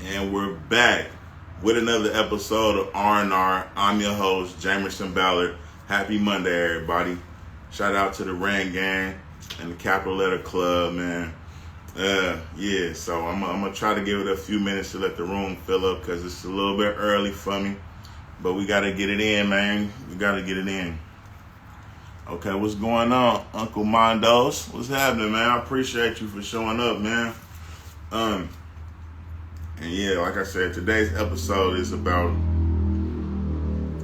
And we're back with another episode of R&R. I'm your host, Jamerson Ballard. Happy Monday, everybody. Shout out to the Rain Gang and the Capital Letter Club, man. So I'm going to try to give it a few minutes to let the room fill up because it's a little bit early for me. But we got to get it in, man. We got to get it in. Okay, what's going on, Uncle Mondos? What's happening, man? I appreciate you for showing up, man. And yeah, like I said, today's episode is about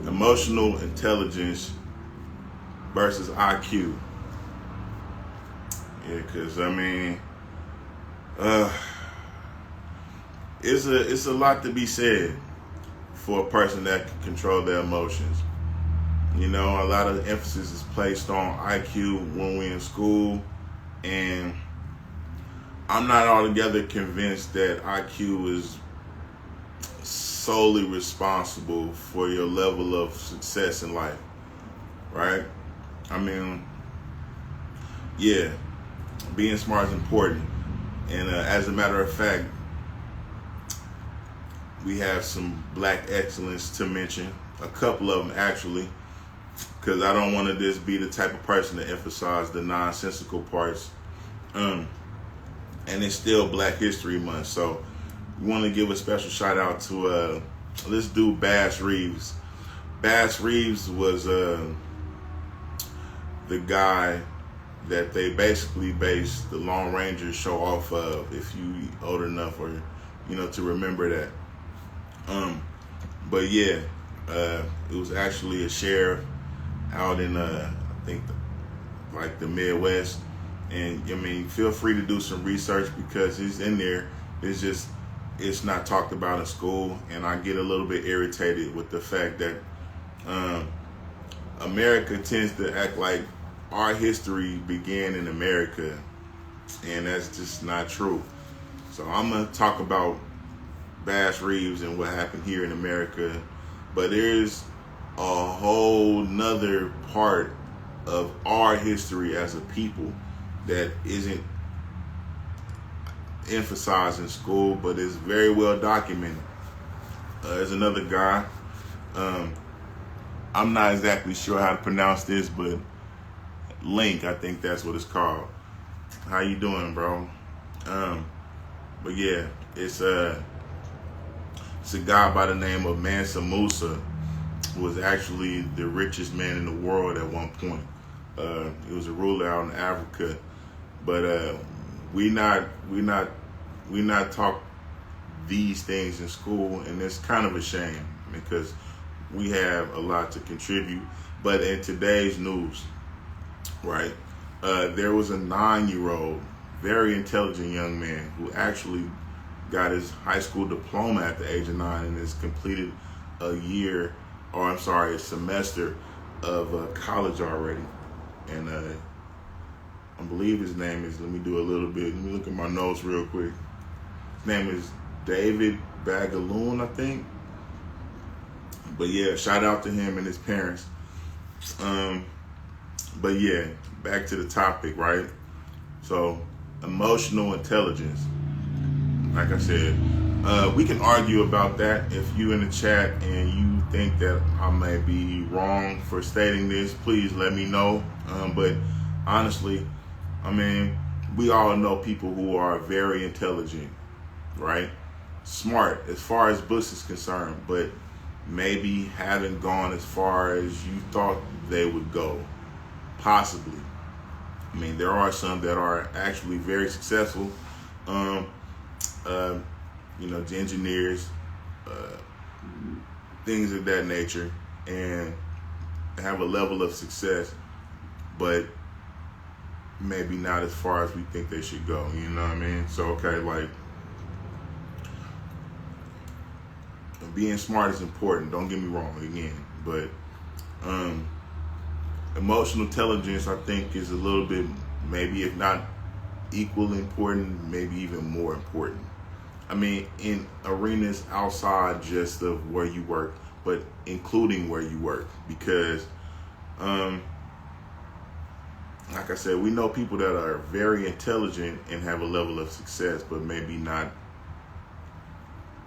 emotional intelligence versus IQ. Yeah, because I mean, it's a lot to be said for a person that can control their emotions. You know, a lot of emphasis is placed on IQ when we're in school, and I'm not altogether convinced that IQ is solely responsible for your level of success in life, right? I mean, yeah, being smart is important. And as a matter of fact, we have some black excellence to mention, a couple of them actually, because I don't want to just be the type of person to emphasize the nonsensical parts. And it's still Black History Month, so we want to give a special shout out to let's do Bass Reeves. Bass Reeves was the guy that they basically based the Lone Ranger show off of, if you old enough or to remember that. But yeah, it was actually a sheriff out in I think like the Midwest. And I mean, feel free to do some research because he's in there. It's not talked about in school, and I get a little bit irritated with the fact that America tends to act like our history began in America, and that's just not true. So I'm gonna talk about Bass Reeves and what happened here in America, but there's a whole nother part of our history as a people that isn't emphasized in school, but is very well documented. There's another guy. I'm not exactly sure how to pronounce this, but Link, I think that's what it's called. How you doing, bro? But yeah, it's a guy by the name of Mansa Musa, who was actually the richest man in the world at one point. He was a ruler out in Africa. But we not taught these things in school, and it's kind of a shame because we have a lot to contribute. But in today's news, right, there was a 9-year-old, very intelligent young man who actually got his high school diploma at the age of 9 and has completed a semester of college already. And I believe his name is, let me look at my notes real quick. His name is David Bagaloon, I think. But yeah, shout out to him and his parents. But yeah, back to the topic, right? So, emotional intelligence. Like I said, we can argue about that. If you in the chat and you think that I may be wrong for stating this, please let me know. But honestly, I mean, we all know people who are very intelligent, right? Smart as far as books is concerned, but maybe haven't gone as far as you thought they would go, possibly. I mean, there are some that are actually very successful, engineers, things of that nature, and have a level of success, but maybe not as far as we think they should go, you know what I mean? So, okay, like, being smart is important, don't get me wrong, again, but emotional intelligence, I think, is a little bit, maybe if not equally important, maybe even more important. I mean, in arenas outside just of where you work, but including where you work, because like I said, we know people that are very intelligent and have a level of success, but maybe not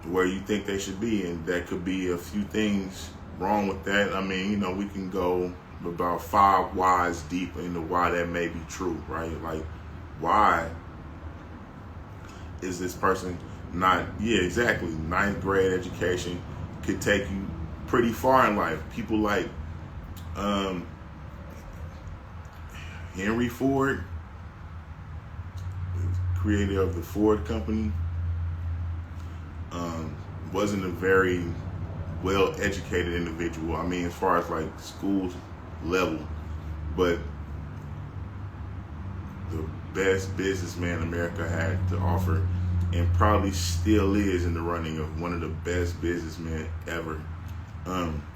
where you think they should be, and that could be a few things wrong with that. I mean, you know, we can go about 5 whys deep into why that may be true, right? Like, why is this person not, yeah, exactly, 9th grade education could take you pretty far in life. People like Henry Ford, creator of the Ford company, wasn't a very well-educated individual. I mean, as far as like school level, but the best businessman America had to offer, and probably still is in the running of one of the best businessmen ever.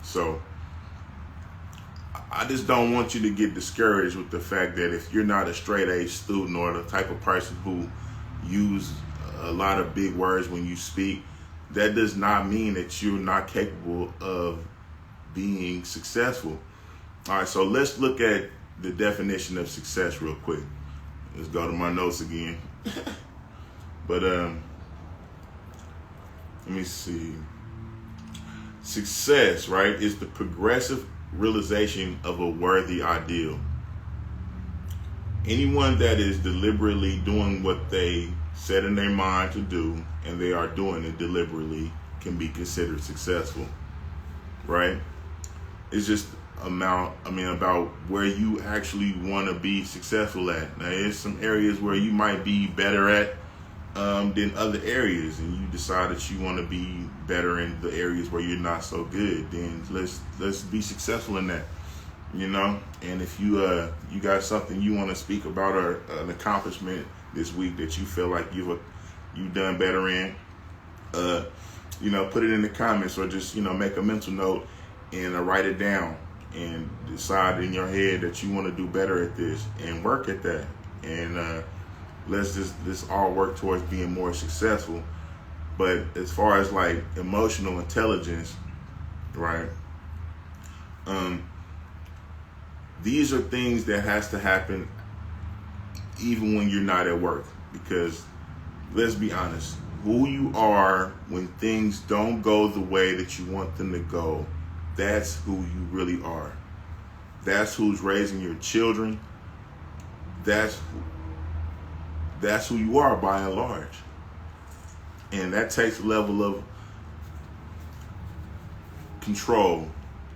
So I just don't want you to get discouraged with the fact that if you're not a straight A student or the type of person who use a lot of big words when you speak, that does not mean that you're not capable of being successful. All right, so let's look at the definition of success real quick. Let's go to my notes again. But let me see. Success, right, is the progressive realization of a worthy ideal. Anyone that is deliberately doing what they set in their mind to do, and they are doing it deliberately, can be considered successful, right? It's just about where you actually want to be successful at. Now, there's some areas where you might be better at than other areas, and you decide that you want to be better in the areas where you're not so good. Then let's be successful in that, you know. And if you got something you want to speak about, or an accomplishment this week that you feel like you've done better in, you know, put it in the comments, or just, you know, make a mental note and write it down, and decide in your head that you want to do better at this and work at that. And let's all work towards being more successful. But as far as like emotional intelligence, right? These are things that has to happen even when you're not at work, because let's be honest, who you are when things don't go the way that you want them to go, that's who you really are. That's who's raising your children. That's who you are by and large. And that takes a level of control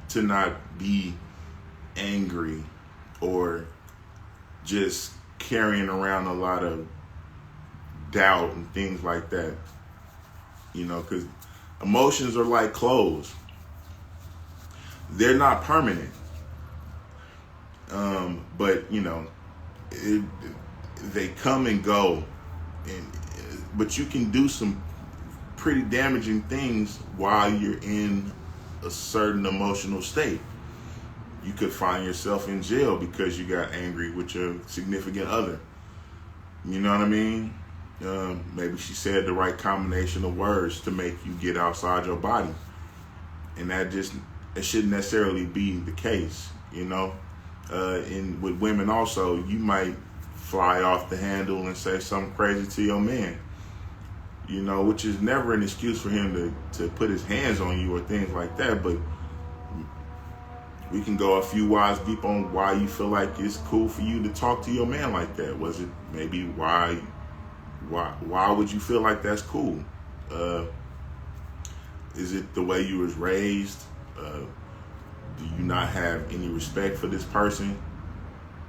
to not be angry or just carrying around a lot of doubt and things like that. You know, because emotions are like clothes. They're not permanent. But, you know, they come and go. But you can do some pretty damaging things while you're in a certain emotional state. You could find yourself in jail because you got angry with your significant other. You know what I mean? Maybe she said the right combination of words to make you get outside your body. And it shouldn't necessarily be the case, you know? And with women also, you might fly off the handle and say something crazy to your man, you know, which is never an excuse for him to put his hands on you or things like that. But we can go a few whys deep on why you feel like it's cool for you to talk to your man like that. Was it maybe why would you feel like that's cool? Is it the way you was raised? Do you not have any respect for this person?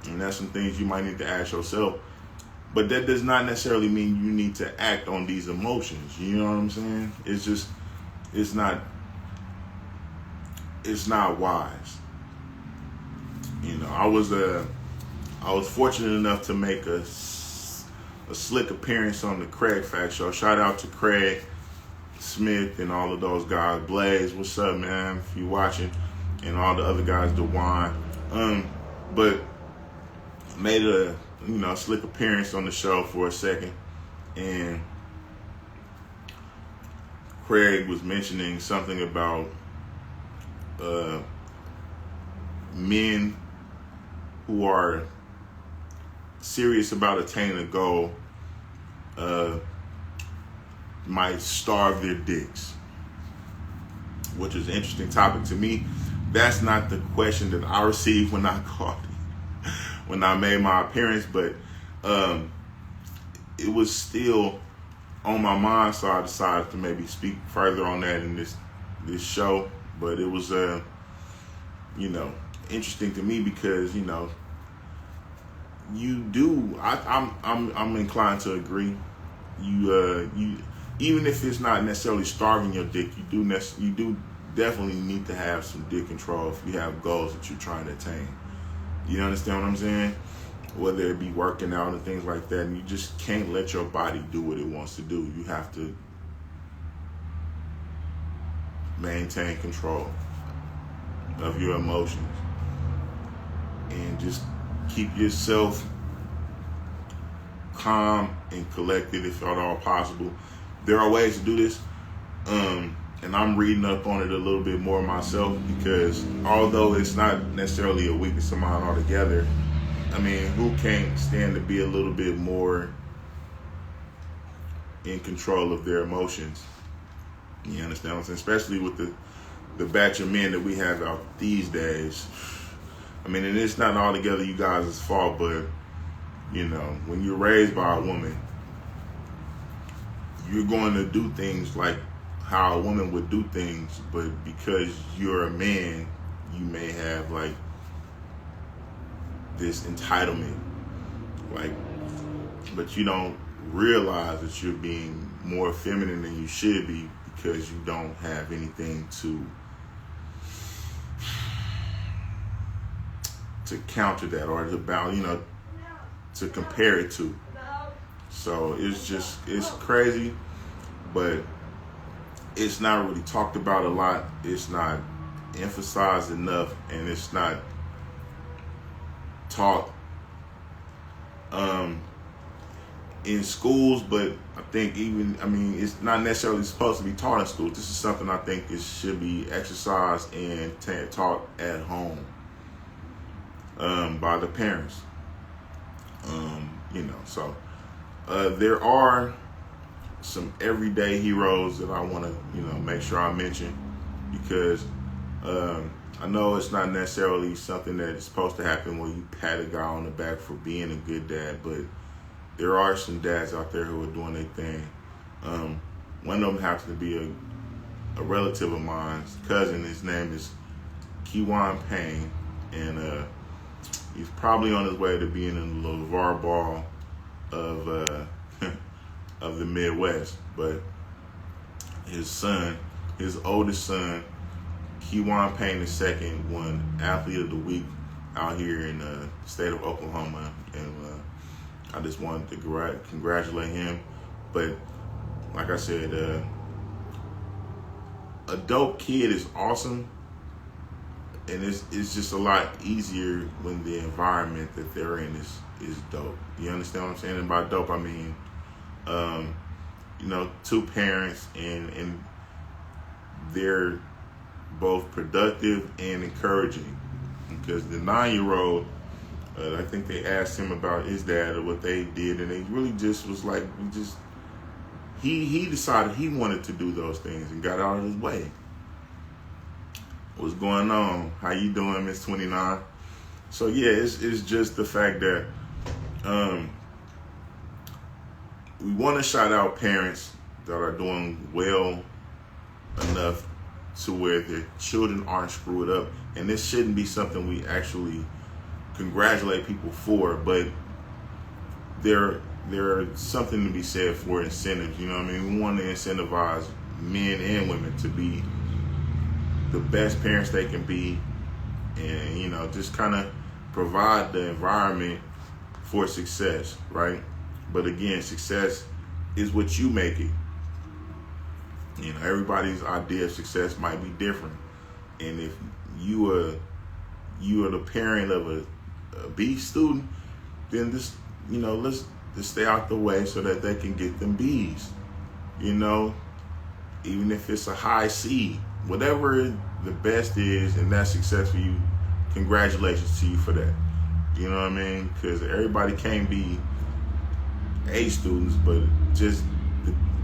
And that's some things you might need to ask yourself. But that does not necessarily mean you need to act on these emotions. You know what I'm saying? It's not wise. You know, I was fortunate enough to make a slick appearance on the Craig Fact Show. Shout out to Craig Smith and all of those guys. Blaze, what's up, man? If you watching, and all the other guys, DeWine. But made a slick appearance on the show for a second, and Craig was mentioning something about men who are serious about attaining a goal might starve their dicks, which is an interesting topic to me. That's not the question that I received when I called, when I made my appearance, but it was still on my mind, so I decided to maybe speak further on that in this show. But it was interesting to me because you do. I'm inclined to agree. You even if it's not necessarily starving your dick, you do definitely need to have some dick control if you have goals that you're trying to attain. You understand what I'm saying? Whether it be working out and things like that, and you just can't let your body do what it wants to do. You have to maintain control of your emotions and just keep yourself calm and collected if at all possible. There are ways to do this, and I'm reading up on it a little bit more myself, because although it's not necessarily a weakness of mine altogether, I mean, who can't stand to be a little bit more in control of their emotions? You understand what I'm saying? Especially with the batch of men that we have out these days. I mean, and it's not altogether you guys' fault, but when you're raised by a woman, you're going to do things like how a woman would do things, but because you're a man, you may have like this entitlement, but you don't realize that you're being more feminine than you should be because you don't have anything to counter that or to compare it to. So it's crazy, but it's not really talked about a lot. It's not emphasized enough, and it's not taught in schools. But I think it's not necessarily supposed to be taught in school. This is something I think should be exercised and taught at home by the parents. So there are some everyday heroes that I want to make sure I mention, because I know it's not necessarily something that is supposed to happen where you pat a guy on the back for being a good dad, but there are some dads out there who are doing their thing. One of them happens to be a relative of mine's cousin. His name is Kewan Payne, and he's probably on his way to being in the LeVar Ball of the Midwest. But his oldest son, Kewan Payne II, won Athlete of the Week out here in the state of Oklahoma, and I just wanted to congratulate him. But like I said, a dope kid is awesome, and it's just a lot easier when the environment that they're in is dope. You understand what I'm saying? And by dope, I mean two parents and they're both productive and encouraging. Because the 9-year-old, I think they asked him about his dad or what they did, and it really just was like, he decided he wanted to do those things and got out of his way. What's going on? How you doing, Miss 29? So yeah, it's just the fact that we want to shout out parents that are doing well enough to where their children aren't screwed up. And this shouldn't be something we actually congratulate people for, but there are something to be said for incentives. You know what I mean? We want to incentivize men and women to be the best parents they can be, and just kind of provide the environment for success, right? But again, success is what you make it. Everybody's idea of success might be different, and if you are the parent of a B student, then let's just stay out the way so that they can get them B's. Even if it's a high C, whatever the best is, and that's success for you, congratulations to you for that. You know what I mean? Because everybody can't be A students, but just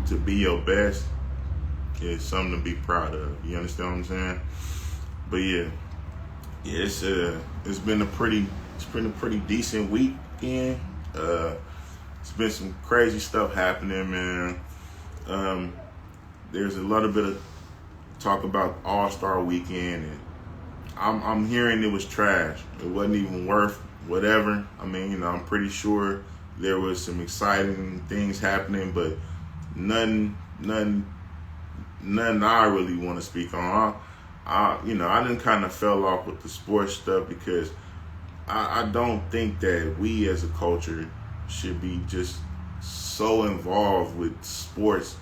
to be your best is something to be proud of. You understand what I'm saying? But yeah, it's been a pretty decent weekend. It's been some crazy stuff happening, man. There's a little bit of talk about All-Star Weekend, and I'm hearing it was trash. It wasn't even worth whatever. I mean, I'm pretty sure there was some exciting things happening, but nothing I really want to speak on. I didn't kind of fell off with the sports stuff because I don't think that we as a culture should be just so involved with sports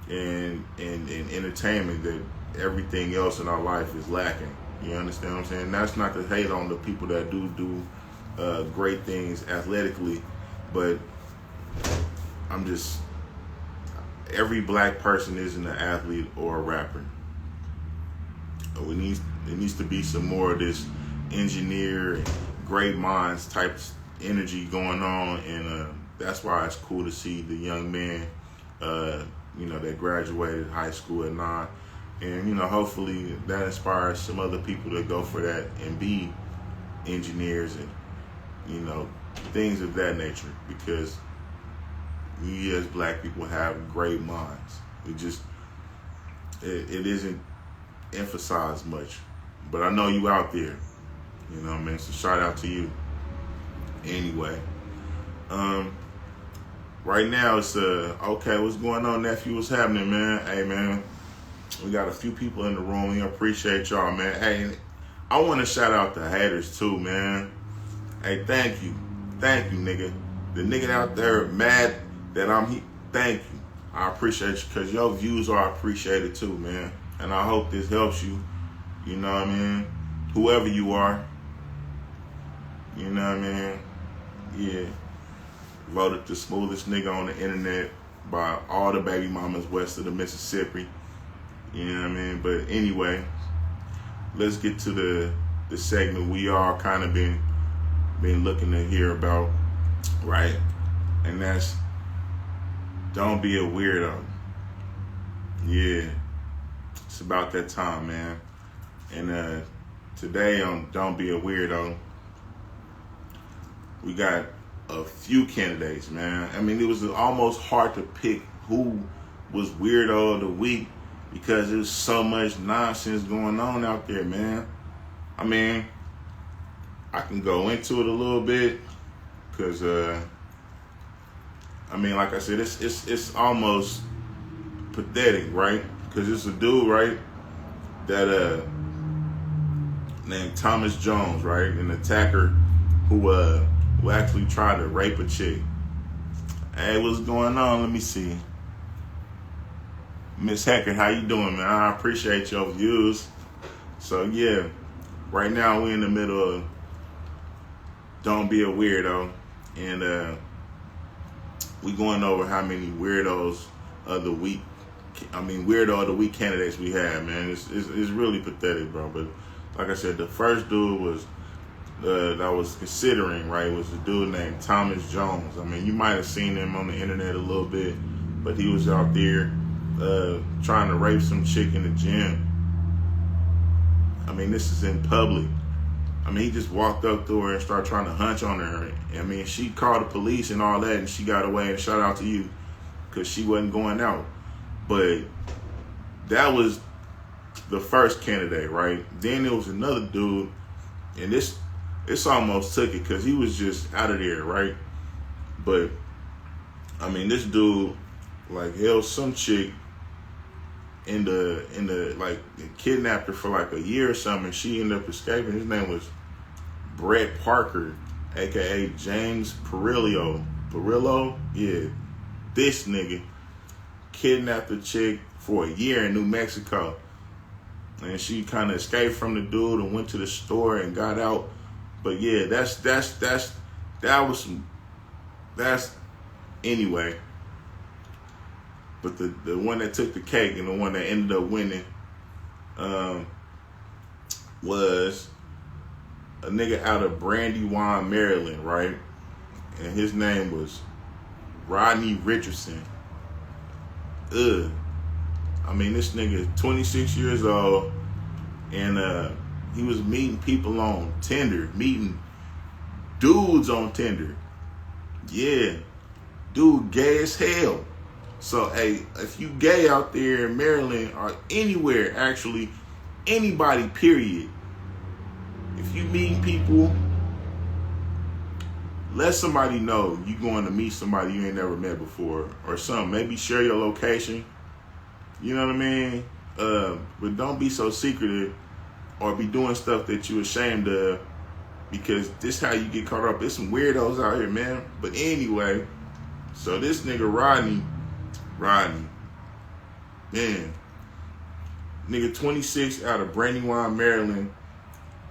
and entertainment that everything else in our life is lacking. You understand what I'm saying? That's not to hate on the people that do great things athletically, but every black person isn't an athlete or a rapper. There needs to be some more of this engineer and great minds type energy going on, and that's why it's cool to see the young man, that graduated high school at 9, and hopefully that inspires some other people to go for that and be engineers and things of that nature, because we as black people have great minds. It isn't emphasized much, but I know you out there, so shout out to you. Anyway, right now it's okay, what's going on, nephew? What's happening, man? Hey, man, we got a few people in the room. We appreciate y'all, man. Hey, I want to shout out the haters too, man. Hey, thank you, nigga. The nigga out there mad that I'm here, thank you. I appreciate you, because your views are appreciated too, man. And I hope this helps you, you know what I mean? Whoever you are, you know what I mean? Yeah. Voted the smoothest nigga on the internet by all the baby mamas west of the Mississippi. You know what I mean? But anyway, let's get to the segment we all kind of been looking to hear about, right? And that's don't be a weirdo. Yeah. It's about that time, man. And today on Don't Be a Weirdo, we got a few candidates, man. I mean, it was almost hard to pick who was weirdo of the week because there's so much nonsense going on out there, man. I mean, I can go into it a little bit because, like I said, it's almost pathetic, right? Because it's a dude, right, that named Thomas Jones, right, an attacker who actually tried to rape a chick. Hey, what's going on? Let me see. Miss Hacker, how you doing, man? I appreciate your views. So yeah, right now we're in the middle of Don't Be a Weirdo, and we going over how many weirdos of the week. Weirdo of the week candidates we have, man. It's really pathetic, bro. But like I said, the first dude was that I was considering, right, was a dude named Thomas Jones. I mean, you might have seen him on the internet a little bit, but he was out there trying to rape some chick in the gym. I mean, this is in public. I mean, he just walked up to her and started trying to hunch on her. I mean, she called the police and all that, and she got away, and shout out to you, because she wasn't going out. But that was the first candidate, right? Then there was another dude, and this almost took it because he was just out of there, right? But I mean, this dude like held some chick in the like kidnapped her for like a year or something, and she ended up escaping. His name was Brett Parker, aka James Perillo. Yeah, this nigga kidnapped a chick for a year in New Mexico, and she kind of escaped from the dude and went to the store and got out. But yeah, that's anyway. But the one that took the cake and the one that ended up winning was a nigga out of Brandywine, Maryland, right? And his name was Rodney Richardson. I mean, this nigga 26 years old, and he was meeting people on Tinder, meeting dudes on Tinder. Yeah, dude gay as hell. So, hey, if you gay out there in Maryland or anywhere, actually, anybody, period, if you meet people, let somebody know you going to meet somebody you ain't never met before or something. Maybe share your location. You know what I mean? But don't be so secretive or be doing stuff that you ashamed of, because this how you get caught up. There's some weirdos out here, man. But anyway, so this nigga Rodney, man, nigga 26 out of Brandywine, Maryland,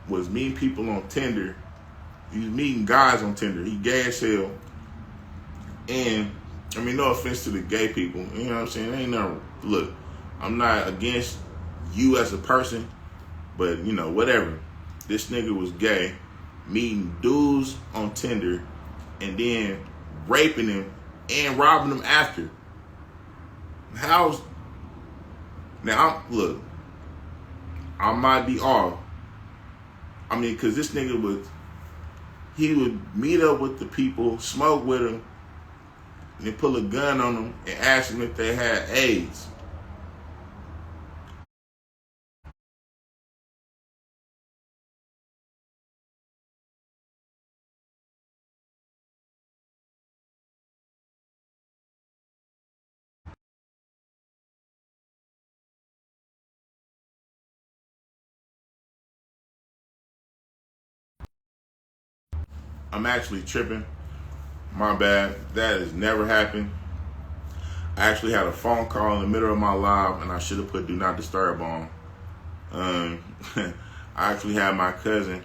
was meeting people on Tinder. He was meeting guys on Tinder. He gay as hell. And, I mean, no offense to the gay people. You know what I'm saying? Ain't nothing. Look, I'm not against you as a person, but, you know, whatever. This nigga was gay, meeting dudes on Tinder, and then raping him and robbing him after. How's... Now, look, I might be off. I mean, because this nigga he would meet up with the people, smoke with them, and then pull a gun on them and ask them if they had AIDS. I'm actually tripping. My bad. That has never happened. I actually had a phone call in the middle of my live, and I should have put do not disturb on. I actually had my cousin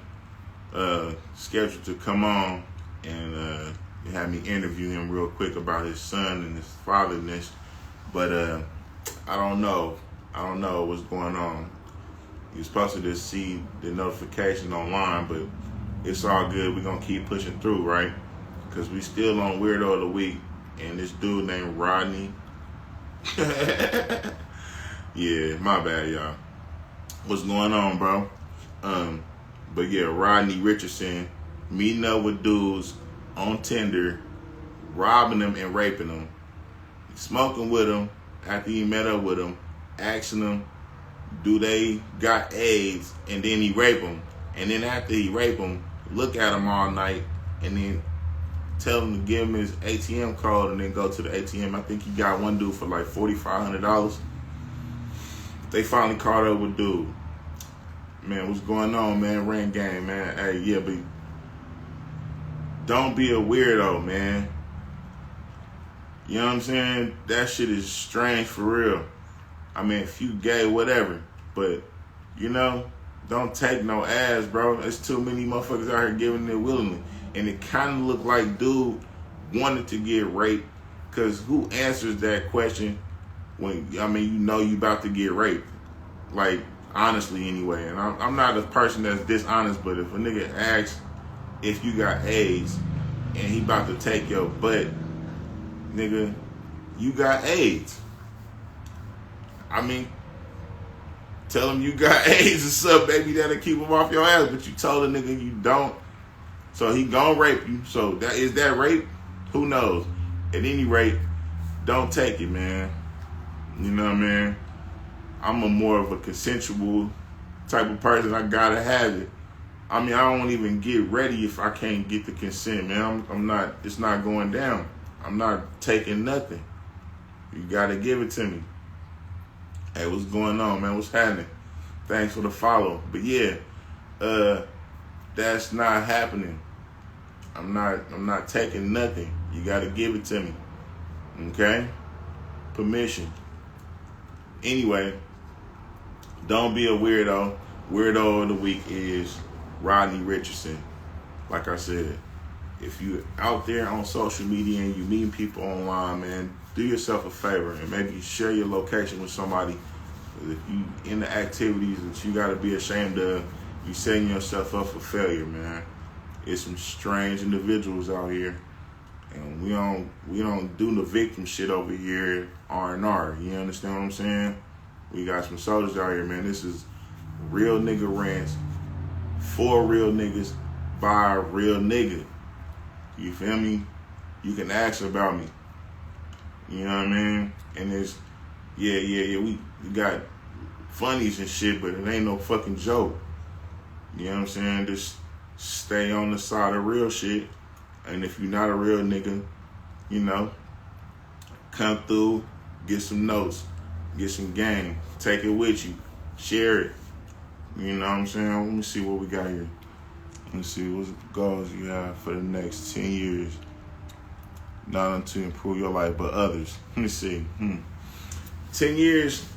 scheduled to come on and had me interview him real quick about his son and his fatherness. But I don't know. I don't know what's going on. You're supposed to just see the notification online, but it's all good. We're going to keep pushing through, right? Because we still on Weirdo of the Week. And this dude named Rodney. Yeah, my bad, y'all. What's going on, bro? But yeah, Rodney Richardson meeting up with dudes on Tinder, robbing them and raping them, smoking with them after he met up with them, asking them, do they got AIDS? And then he rape them. And then after he rape them, look at him all night and then tell him to give him his ATM card and then go to the ATM. I think he got one dude for like $4,500. They finally caught up with dude. Man, what's going on, man? Rain game, man. Hey, yeah, but don't be a weirdo, man. You know what I'm saying? That shit is strange for real. I mean, if you gay, whatever. But, you know, don't take no ass, bro. There's too many motherfuckers out here giving it willingly. And it kind of looked like dude wanted to get raped, because who answers that question when, I mean, you know you about to get raped? Like, honestly, anyway. And I'm not a person that's dishonest, but if a nigga asks if you got AIDS and he about to take your butt, nigga, you got AIDS. I mean, tell him you got AIDS or something, baby, that'll keep him off your ass. But you told a nigga you don't, so he gon' rape you. So that is that rape? Who knows? At any rate, don't take it, man. You know what I mean? I'm a more of a consensual type of person. I gotta have it. I mean, I don't even get ready if I can't get the consent, man. I'm not, it's not going down. I'm not taking nothing. You gotta give it to me. Hey, what's going on, man? What's happening? Thanks for the follow. But yeah, that's not happening. I'm not taking nothing. You gotta give it to me. Okay? Permission. Anyway, don't be a weirdo. Weirdo of the week is Rodney Richardson. Like I said, if you out there on social media and you meeting people online, man, do yourself a favor and maybe share your location with somebody. If you in the activities that you gotta be ashamed of, you setting yourself up for failure, man. It's some strange individuals out here, And we don't do the victim shit over here, R&R. You understand what I'm saying? We got some soldiers out here, man. This is real nigga rants for real niggas by a real nigga. You feel me? You can ask about me. You know what I mean? And it's, yeah, we got funnies and shit, but it ain't no fucking joke. You know what I'm saying? Just stay on the side of real shit. And if you're not a real nigga, you know, come through, get some notes, get some game, take it with you, share it. You know what I'm saying? Let me see what we got here. Let me see what goals you have for the next 10 years. Not only to improve your life, but others. Let me see. 10 years,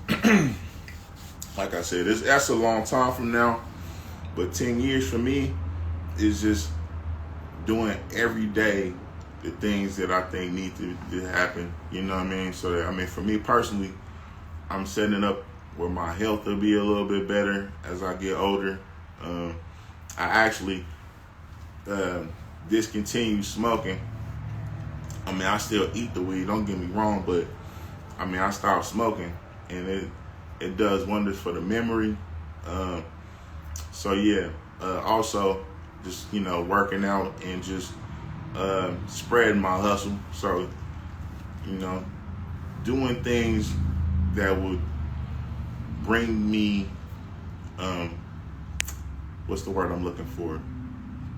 like I said, that's a long time from now. But 10 years for me is just doing every day the things that I think need to happen. You know what I mean? So that, I mean, for me personally, I'm setting it up where my health will be a little bit better as I get older. I actually discontinued smoking. I mean, I still eat the weed, don't get me wrong, but I mean, I stopped smoking, and it does wonders for the memory. So yeah, also just, you know, working out and just spreading my hustle. So, you know, doing things that would bring me, what's the word I'm looking for?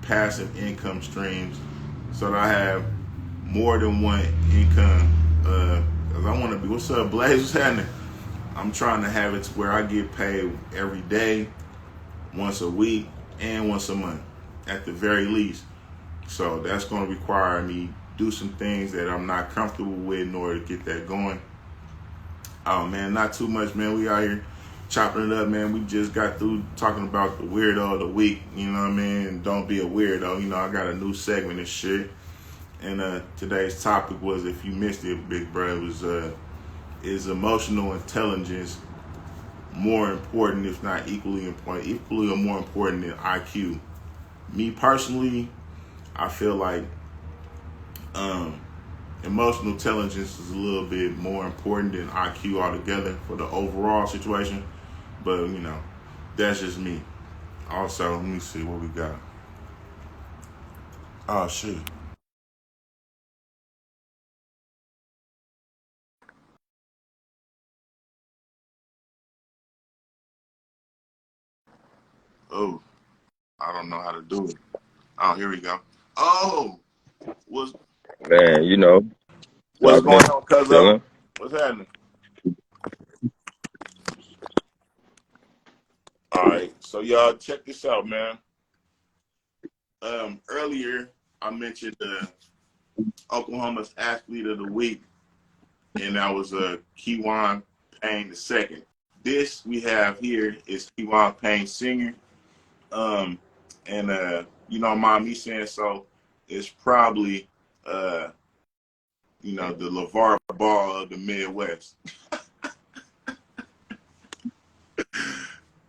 Passive income streams, so that I have more than one income. Cause I want to be, what's up, Blaze? What's happening? I'm trying to have it to where I get paid every day, once a week, and once a month, at the very least. So that's going to require me do some things that I'm not comfortable with in order to get that going. Oh man, not too much, man. We out here chopping it up, man. We just got through talking about the weirdo of the week. You know what I mean? Don't be a weirdo. You know, I got a new segment and shit. And today's topic was, if you missed it, big bro, it was is emotional intelligence more important, if not equally or more important than IQ? Me personally, I feel like emotional intelligence is a little bit more important than IQ altogether for the overall situation. But, you know, that's just me. Also, let me see what we got. Oh, shit. Oh, I don't know how to do it. Oh, here we go. Oh, what's Man, what's chopping going it, on, cuzzo? chilling. What's happening? All right, so y'all check this out, man. Earlier I mentioned Oklahoma's athlete of the week, and that was Kewan Payne II. This we have here is Kewan Payne Sr. Um, and you know, mind me saying so, it's probably uh, you know, the LeVar Ball of the Midwest.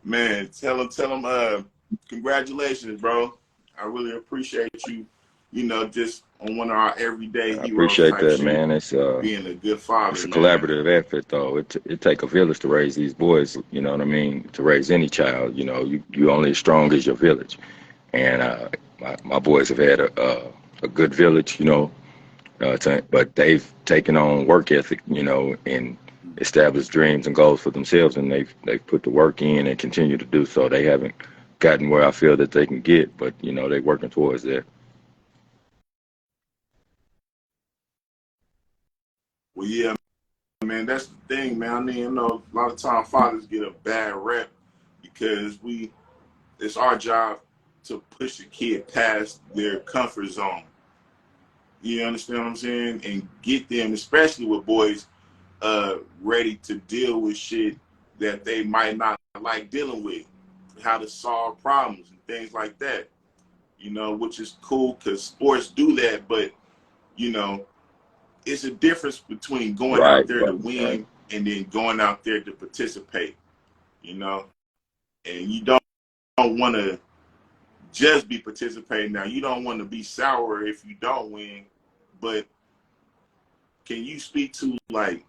Man, tell him, congratulations, bro. I really appreciate you, you know, just on one of our everyday I heroes appreciate type that, shit, man. being a good It's father, a man. collaborative effort, though. It take a village to raise these boys. You know what I mean? To raise any child, you only as strong as your village. And my boys have had a good village, but they've taken on work ethic, and established dreams and goals for themselves, and they've put the work in and continue to do so. They haven't gotten where I feel that they can get, but they're working towards that. Well, yeah, man, that's the thing, man. I mean, you know, a lot of time fathers get a bad rep because it's our job to push the kid past their comfort zone. You understand what I'm saying? And get them, especially with boys, ready to deal with shit that they might not like dealing with, how to solve problems and things like that. You know, which is cool because sports do that, but you know, it's a difference between going out Right, there to right, right. win and then going out there to participate. You know, and you don't want to just be participating. Now, you don't want to be sour if you don't win, but can you speak to like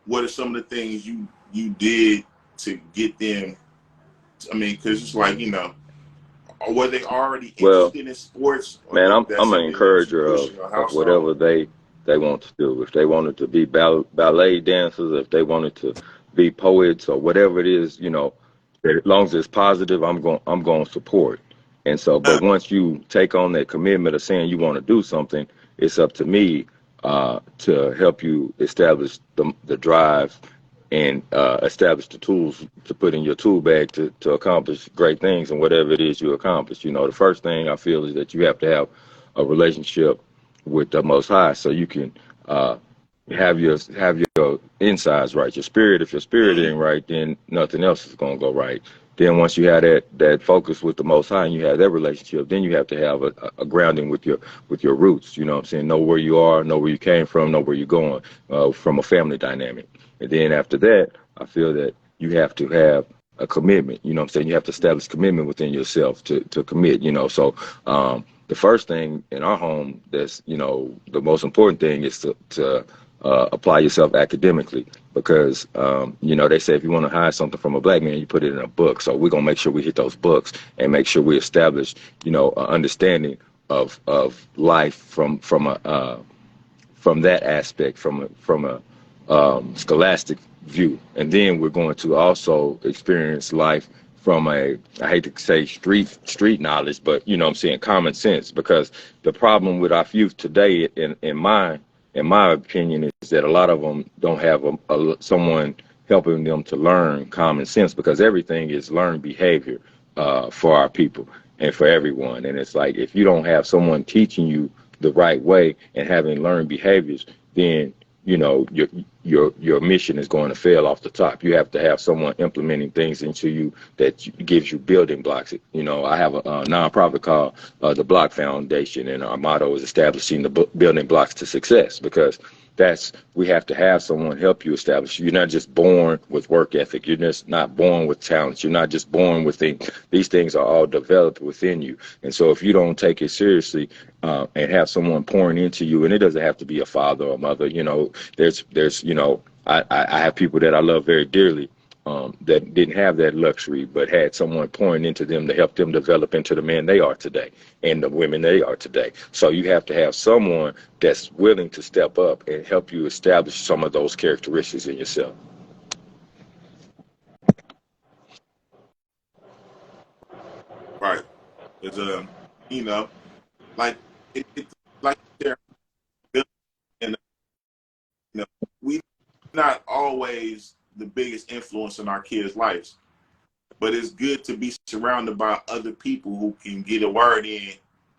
what are some of the things you did to get them? I mean, because it's like, you know, or were they already Well, interested in sports, or man, that's I'm an something that you encourager push in your of household? whatever they want to do. If they wanted to be ballet dancers, if they wanted to be poets or whatever it is, you know, as long as it's positive, I'm going to support. And so, but once you take on that commitment of saying you want to do something, it's up to me to help you establish the drive and establish the tools to put in your tool bag to accomplish great things and whatever it is you accomplish. You know, the first thing I feel is that you have to have a relationship with the Most High so you can have your insides right. Your spirit, if your spirit Mm, ain't right, then nothing else is gonna go right. Then once you have that focus with the Most High and you have that relationship, then you have to have a grounding with your roots. You know what I'm saying? Know where you are, know where you came from, know where you're going from a family dynamic. And then after that, I feel that you have to have a commitment. You know what I'm saying? You have to establish commitment within yourself to commit, you know. So the first thing in our home that's, you know, the most important thing is to apply yourself academically because, you know, they say if you want to hide something from a black man, you put it in a book. So we're going to make sure we hit those books and make sure we establish, you know, an understanding of life from that aspect, from a scholastic view, and then we're going to also experience life from I hate to say street knowledge, but you know what I'm saying, common sense. Because the problem with our youth today, in my opinion, is that a lot of them don't have someone helping them to learn common sense because everything is learned behavior for our people and for everyone. And it's like if you don't have someone teaching you the right way and having learned behaviors, then you know your mission is going to fail off the top. You have to have someone implementing things into you that gives you building blocks. You know, I have a nonprofit called the Block Foundation, and our motto is establishing the building blocks to success because we have to have someone help you establish. You're not just born with work ethic. You're just not born with talents. You're not just born with things. These things are all developed within you. And so if you don't take it seriously and have someone pouring into you, and it doesn't have to be a father or mother, you know, there's you know, I have people that I love very dearly that didn't have that luxury, but had someone pouring into them to help them develop into the men they are today and the women they are today. So you have to have someone that's willing to step up and help you establish some of those characteristics in yourself. right. It's you know, like it's like they're building, and you know, we not always the biggest influence in our kids' lives, but it's good to be surrounded by other people who can get a word in.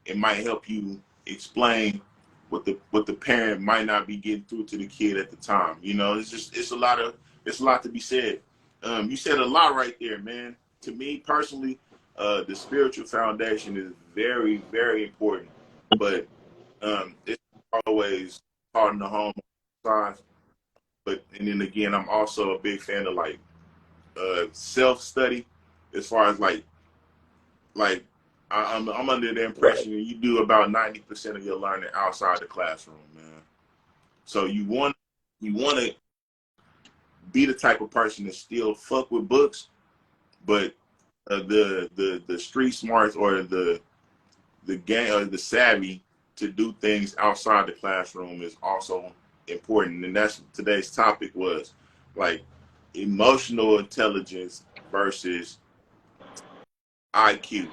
It might help you explain what the parent might not be getting through to the kid at the time. You know, it's a lot to be said. You said a lot right there, man. To me personally, the spiritual foundation is very, very important, but it's always hard in the home side. But and then again, I'm also a big fan of like self study, as far as like I'm under the Right. impression that you do about 90% of your learning outside the classroom, man. So you want to be the type of person that still fuck with books, but the street smarts or the game or the savvy to do things outside the classroom is also important. And that's today's topic was like emotional intelligence versus IQ,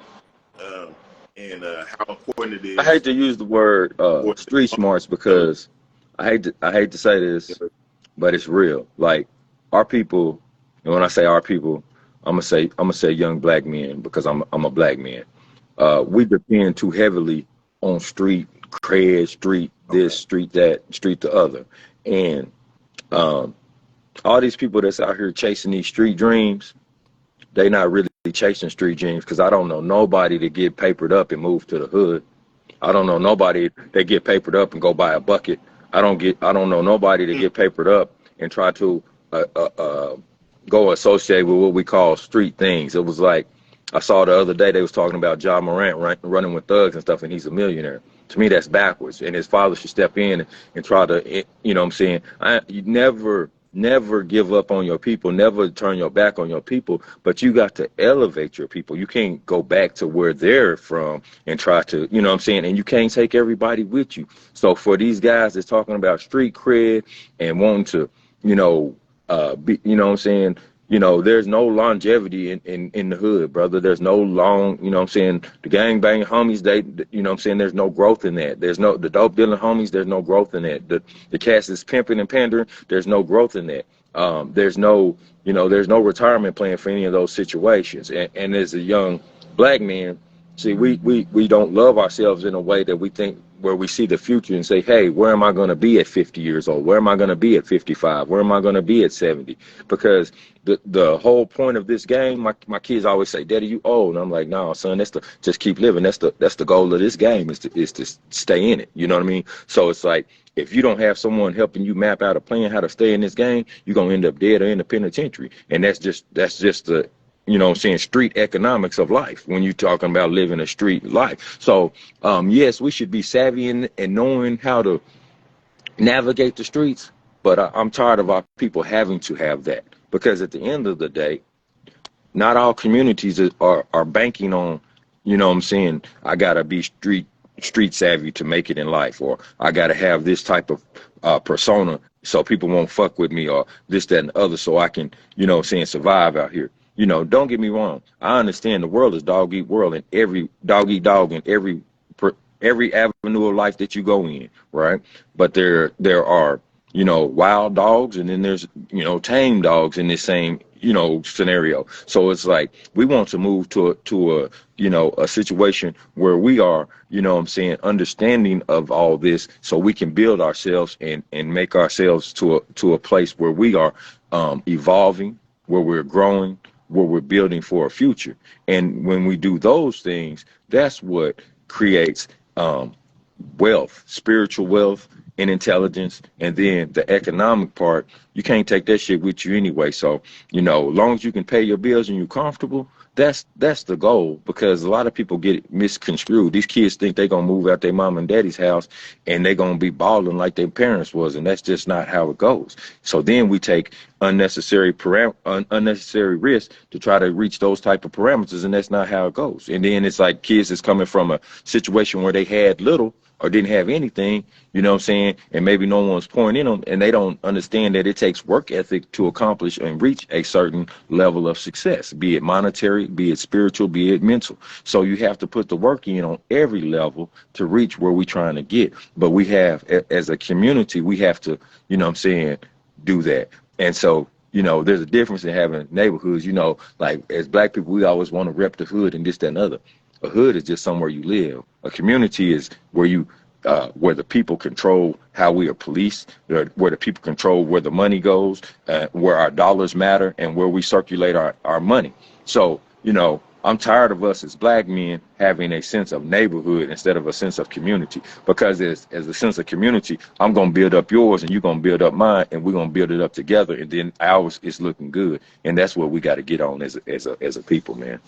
um, and how important it I hate is to use the word for street smarts intelligence. because I hate to say this, but it's real. Like our people, and when I say our people, I'm gonna say young black men because I'm a black man. We depend too heavily on street cred, street this, Okay. street that, street the other, and um, all these people that's out here chasing these street dreams, they not really chasing street dreams because I don't know nobody to get papered up and move to the hood. I don't know nobody that get papered up and go buy a bucket. I don't know nobody to Mm, get papered up and try to go associate with what we call street things. It was like I saw the other day they was talking about Jamerson running with thugs and stuff, and he's a millionaire. To me, that's backwards. And his father should step in and try to, you know what I'm saying? You never give up on your people, never turn your back on your people, but you got to elevate your people. You can't go back to where they're from and try to, you know what I'm saying? And you can't take everybody with you. So for these guys that's talking about street cred and wanting to, you know, you know what I'm saying? You know, there's no longevity in the hood, brother. There's no long, you know what I'm saying? The gang bang homies, you know what I'm saying? There's no growth in that. The dope dealing homies, there's no growth in that. The cats that's pimping and pandering, there's no growth in that. There's no, you know, there's no retirement plan for any of those situations. And as a young black man, see, we don't love ourselves in a way that we think, where we see the future and say, hey, where am I going to be at 50 years old? Where am I going to be at 55? Where am I going to be at 70? Because the whole point of this game, my kids always say, Daddy, you old. And I'm like, no, son, just keep living. That's the goal of this game is to stay in it. You know what I mean? So it's like, if you don't have someone helping you map out a plan how to stay in this game, you're going to end up dead or in the penitentiary. And that's just the, you know what I'm saying, street economics of life when you're talking about living a street life. So, yes, we should be savvy and knowing how to navigate the streets, but I'm tired of our people having to have that, because at the end of the day, not all communities are banking on, you know what I'm saying, I got to be street savvy to make it in life, or I got to have this type of persona so people won't fuck with me, or this, that, and the other, so I can, you know what I'm saying, survive out here. You know, don't get me wrong. I understand the world is dog eat world, and every dog eat dog in every avenue of life that you go in, right? But there are, you know, wild dogs, and then there's, you know, tame dogs in this same, you know, scenario. So it's like we want to move to a you know, a situation where we are, you know what I'm saying, understanding of all this, so we can build ourselves and make ourselves to a place where we are evolving, where we're growing, where we're building for a future. And when we do those things, that's what creates wealth, spiritual wealth and intelligence. And then the economic part, you can't take that shit with you anyway. So, you know, as long as you can pay your bills and you're comfortable, that's the goal, because a lot of people get it misconstrued. These kids think they're going to move out their mom and daddy's house and they're going to be balling like their parents was, and that's just not how it goes. So then we take unnecessary risks to try to reach those type of parameters, and that's not how it goes. And then it's like kids that's coming from a situation where they had little or didn't have anything, you know what I'm saying, and maybe no one's pouring in them, and they don't understand that it takes work ethic to accomplish and reach a certain level of success, be it monetary, be it spiritual, be it mental. So you have to put the work in on every level to reach where we're trying to get. But we have, as a community, we have to, you know what I'm saying, do that. And so, you know, there's a difference in having neighborhoods, you know, like as black people, we always want to rep the hood and this, that, and other. A hood is just somewhere you live. A community is where where the people control how we are policed, where the people control where the money goes, where our dollars matter, and where we circulate our money. So, you know, I'm tired of us as black men having a sense of neighborhood instead of a sense of community, because as a sense of community, I'm going to build up yours and you're going to build up mine, and we're going to build it up together, and then ours is looking good. And that's what we got to get on as a people, man.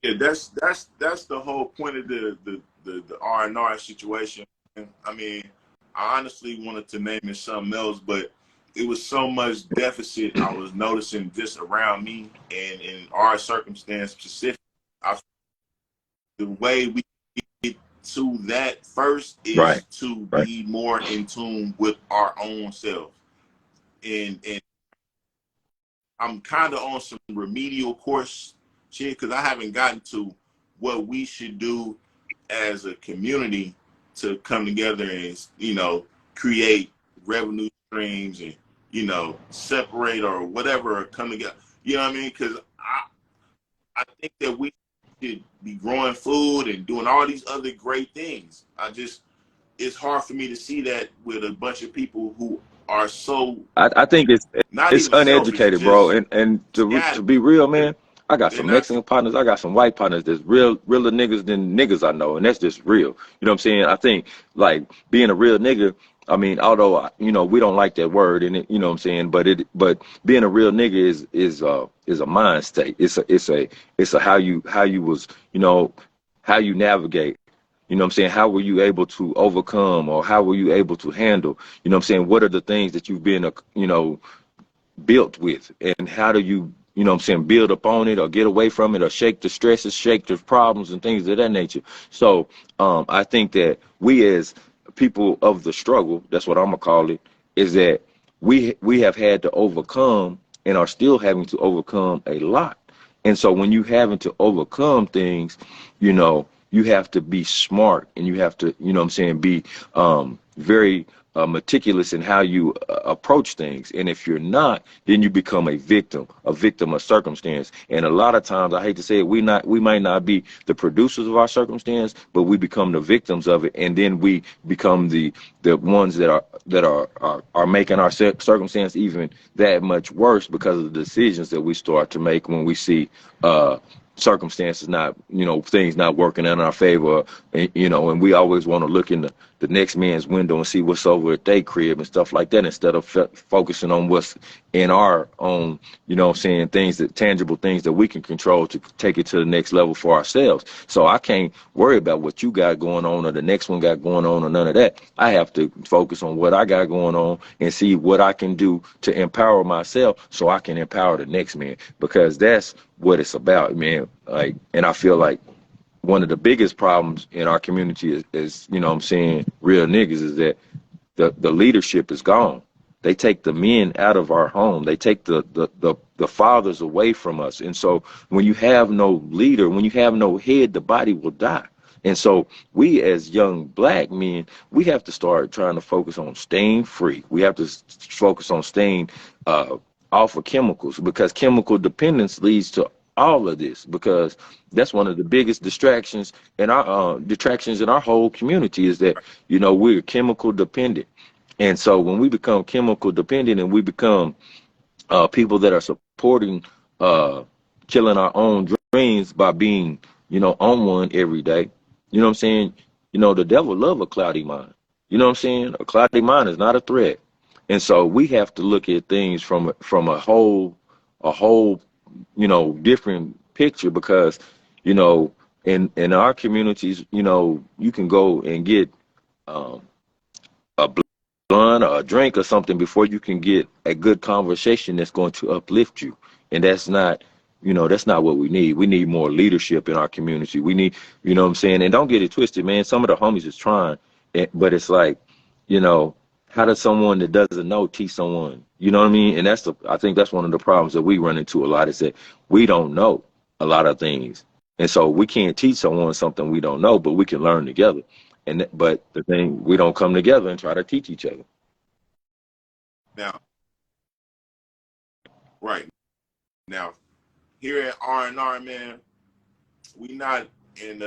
Yeah, that's the whole point of the R&R situation. I mean, I honestly wanted to name it something else, but it was so much deficit I was noticing just around me and in our circumstance specific. The way we get to that first is Right. to be more in tune with our own self. And I'm kind of on some remedial course shit, because I haven't gotten to what we should do as a community to come together and, you know, create revenue streams and, you know, separate or whatever, or come together. You know what I mean? Because I think that we should be growing food and doing all these other great things. It's hard for me to see that with a bunch of people who are so, I think not it's even selfish, uneducated, bro. just And to scattered. be real, man, I got They're some not. Mexican partners, I got some white partners that's realer niggas than niggas I know, and that's just real. You know what I'm saying? I think like being a real nigga, I mean, although you know we don't like that word, and it, you know what I'm saying, but being a real nigga is a mind state. It's a how you was, you know, how you navigate. You know what I'm saying? How were you able to overcome, or how were you able to handle? You know what I'm saying? What are the things that you've been, you know, built with, and how do you, you know what I'm saying, build upon it or get away from it or shake the stresses, shake the problems and things of that nature. So I think that we as people of the struggle, that's what I'm gonna call it, is that we have had to overcome and are still having to overcome a lot. And so when you having to overcome things, you know, you have to be smart, and you have to, you know what I'm saying, be very meticulous in how you approach things. And if you're not, then you become a victim of circumstance. And a lot of times, I hate to say it, we might not be the producers of our circumstance, but we become the victims of it, and then we become the ones that are making our circumstance even that much worse because of the decisions that we start to make when we see circumstances not, you know, things not working in our favor, you know, and we always want to look in the next man's window and see what's over at their crib and stuff like that, instead of focusing on what's in our own, you know what I'm saying, things that tangible things that we can control to take it to the next level for ourselves. So I can't worry about what you got going on or the next one got going on or none of that. I have to focus on what I got going on and see what I can do to empower myself so I can empower the next man, because that's what it's about, man. Like, and I feel like one of the biggest problems in our community is, you know what I'm saying, real niggas, is that the leadership is gone. They take the men out of our home. They take the fathers away from us. And so when you have no leader, when you have no head, the body will die. And so we as young black men, we have to start trying to focus on staying free. We have to focus on staying off of chemicals, because chemical dependence leads to all of this, because that's one of the biggest distractions in our whole community, is that, you know, we're chemical dependent. And so when we become chemical dependent and we become people that are supporting killing our own dreams by being, you know, on one every day, you know what I'm saying, you know, the devil love a cloudy mind. You know what I'm saying? A cloudy mind is not a threat. And so we have to look at things from a whole, you know, different picture, because, you know, in our communities, you know, you can go and get a blunt or a drink or something before you can get a good conversation that's going to uplift you. And that's not, you know, that's not what we need. We need more leadership in our community. We need, you know what I'm saying? And don't get it twisted, man. Some of the homies is trying, but it's like, you know, how does someone that doesn't know teach someone? You know what I mean? And I think that's one of the problems that we run into a lot, is that we don't know a lot of things. And so we can't teach someone something we don't know, but we can learn together. But the thing, we don't come together and try to teach each other. Now, right now, here at R&R, man, we not in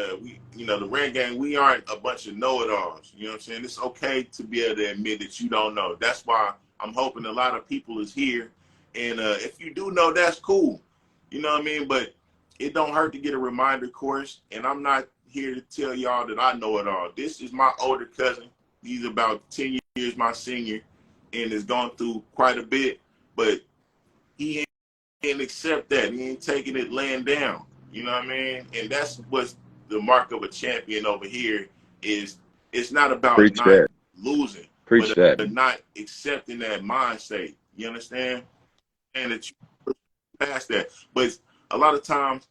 you know, the Red Gang, we aren't a bunch of know-it-alls. You know what I'm saying? It's okay to be able to admit that you don't know. That's why I'm hoping a lot of people is here. And if you do know, that's cool. You know what I mean? But it don't hurt to get a reminder course. And I'm not here to tell y'all that I know it all. This is my older cousin. He's about 10 years my senior and has gone through quite a bit. But he ain't accept that. He ain't taking it laying down. You know what I mean? And that's what's the mark of a champion over here is. It's not about Preach not that. losing, Preach but that. not accepting that mind state. You understand? And that you push past that. But a lot of times,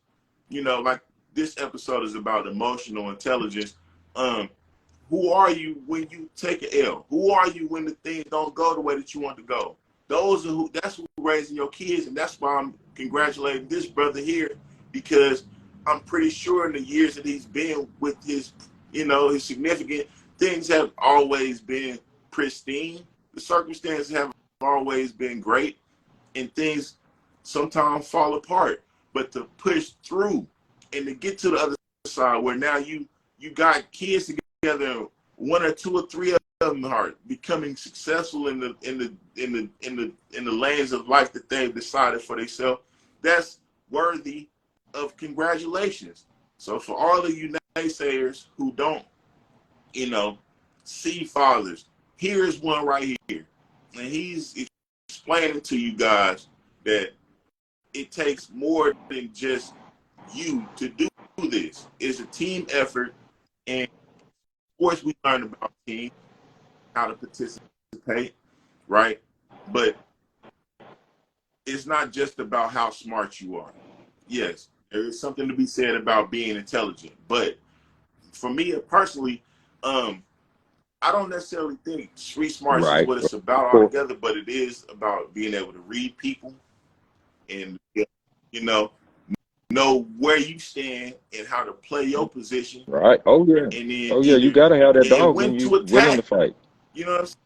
you know, like this episode is about emotional intelligence. Who are you when you take an L? Who are you when the things don't go the way that you want to go? That's who raising your kids, and that's why I'm congratulating this brother here, because I'm pretty sure in the years that he's been with his, you know, his significant, things have always been pristine. The circumstances have always been great, and things sometimes fall apart. But to push through and to get to the other side, where now you got kids together, one or two or three of them are becoming successful in the lanes of life that they've decided for themselves. That's worthy of congratulations. So for all of you naysayers who don't, you know, see fathers, here's one right here. And he's explaining to you guys that it takes more than just you to do this. It's a team effort. And of course, we learn about team, how to participate, right? But it's not just about how smart you are. Yes, there is something to be said about being intelligent. But for me personally, I don't necessarily think street smarts is Right. what it's about altogether, but it is about being able to read people and, you know where you stand and how to play your position, Right. Oh yeah. and then Oh yeah. You either gotta have that and dog when in you, to willing to attack. fight. You know what I'm saying?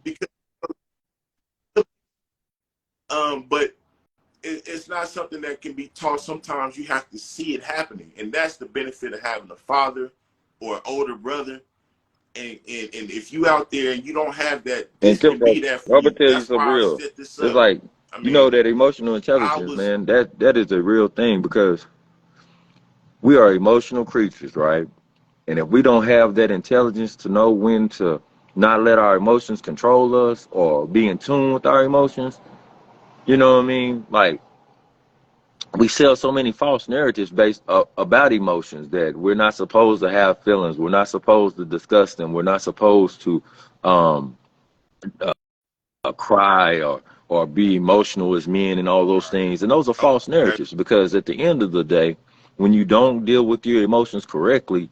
Because, but it's not something that can be taught. Sometimes you have to see it happening, and that's the benefit of having a father or an older brother. And if you out there and you don't have that, And this can Kim, be that for I'm gonna you. tell you That's something why I real. set this It's up. like, I you know, mean, that emotional I intelligence, was man. That is a real thing, because we are emotional creatures, right? And if we don't have that intelligence to know when to not let our emotions control us or be in tune with our emotions, you know what I mean? Like, we sell so many false narratives based about emotions, that we're not supposed to have feelings. We're not supposed to discuss them. We're not supposed to um, cry or be emotional as men and all those things. And those are false okay. narratives, because at the end of the day, when you don't deal with your emotions correctly,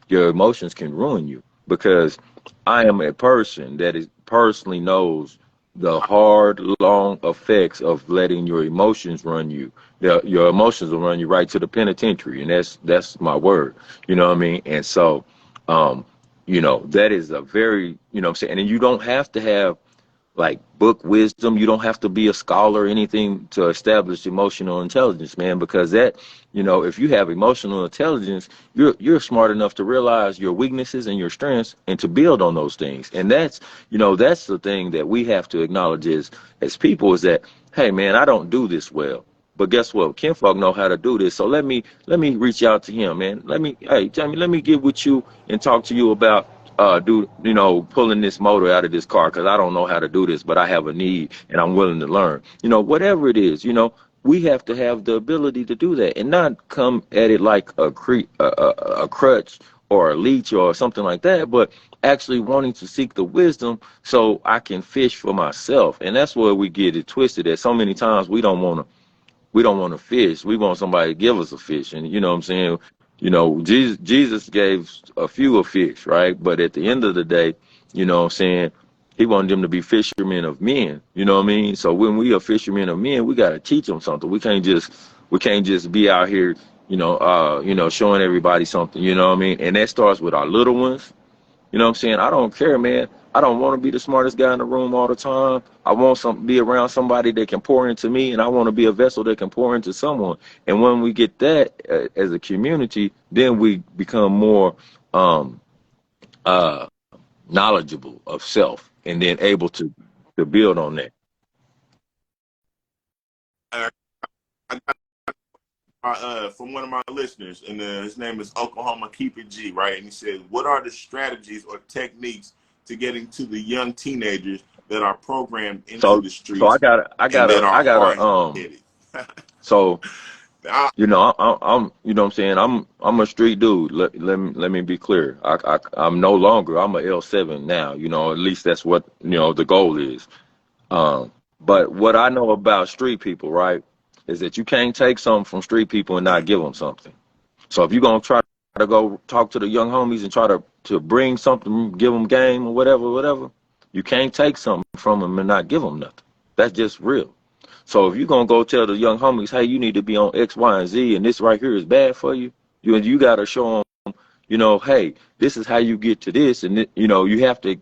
your emotions can ruin you. Because I am a person that is personally knows the hard, long effects of letting your emotions run you. Your emotions will run you right to the penitentiary, and that's my word. You know what I mean? And so, um, that is a very, what I'm saying, and you don't have to have like book wisdom. You don't have to be a scholar or anything to establish emotional intelligence, man, because that, if you have emotional intelligence, you're smart enough to realize your weaknesses and your strengths and to build on those things. And that's the thing that we have to acknowledge as people, is that, hey man, I don't do this well. But guess what? Kinfolk know how to do this. So let me reach out to him, man. Hey, Jamie, let me get with you and talk to you about pulling this motor out of this car, because I don't know how to do this, but I have a need and I'm willing to learn. Whatever it is, we have to have the ability to do that and not come at it like a crutch or a leech or something like that, but actually wanting to seek the wisdom so I can fish for myself. And that's where we get it twisted. At so many times we don't want to fish. We want somebody to give us a fish. And you know what I'm saying? Jesus gave a few a fish, right? But at the end of the day, you know what I'm saying, he wanted them to be fishermen of men. You know what I mean? So when we are fishermen of men, we got to teach them something. We can't just be out here, showing everybody something, you know what I mean? And that starts with our little ones. You know what I'm saying? I don't care, man. I don't want to be the smartest guy in the room all the time. I want be around somebody that can pour into me, and I want to be a vessel that can pour into someone. And when we get that as a community, then we become more um, uh, knowledgeable of self, and then able to build on that. I got from one of my listeners, and his name is Oklahoma Keep It G, right? And he said, "What are the strategies or techniques to getting to the young teenagers that are programmed into So, the so I streets got and that I are got hard a headed?" so I, I'm you know what I'm saying, I'm a street dude. Let me be clear. I'm no longer. I'm a L7 now. At least that's what the goal is. But what I know about street people, right, is that you can't take something from street people and not give them something. So if you're gonna try to go talk to the young homies and try to bring something, give them game or whatever, you can't take something from them and not give them nothing. That's just real. So if you're gonna go tell the young homies, hey, you need to be on X, Y, and Z, and this right here is bad for you, you gotta show them, hey, this is how you get to this, and you have to,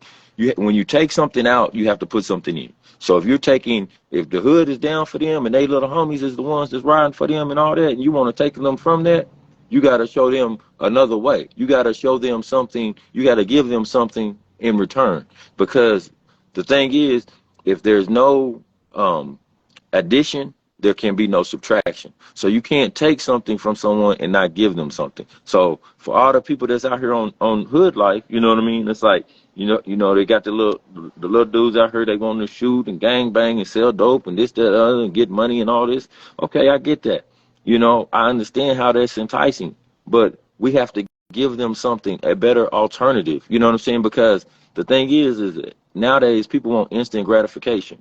when you take something out, you have to put something in. So if the hood is down for them and they little homies is the ones that's riding for them and all that, and you want to take them from that, you got to show them another way. You got to show them something. You got to give them something in return. Because the thing is, if there's no addition, there can be no subtraction. So you can't take something from someone and not give them something. So for all the people that's out here on hood life, you know what I mean? It's like, They got the little dudes out here. They want to shoot and gang bang and sell dope and this, that, other, and get money and all this. Okay, I get that. I understand how that's enticing, but we have to give them something, a better alternative. You know what I'm saying? Because the thing is that nowadays people want instant gratification.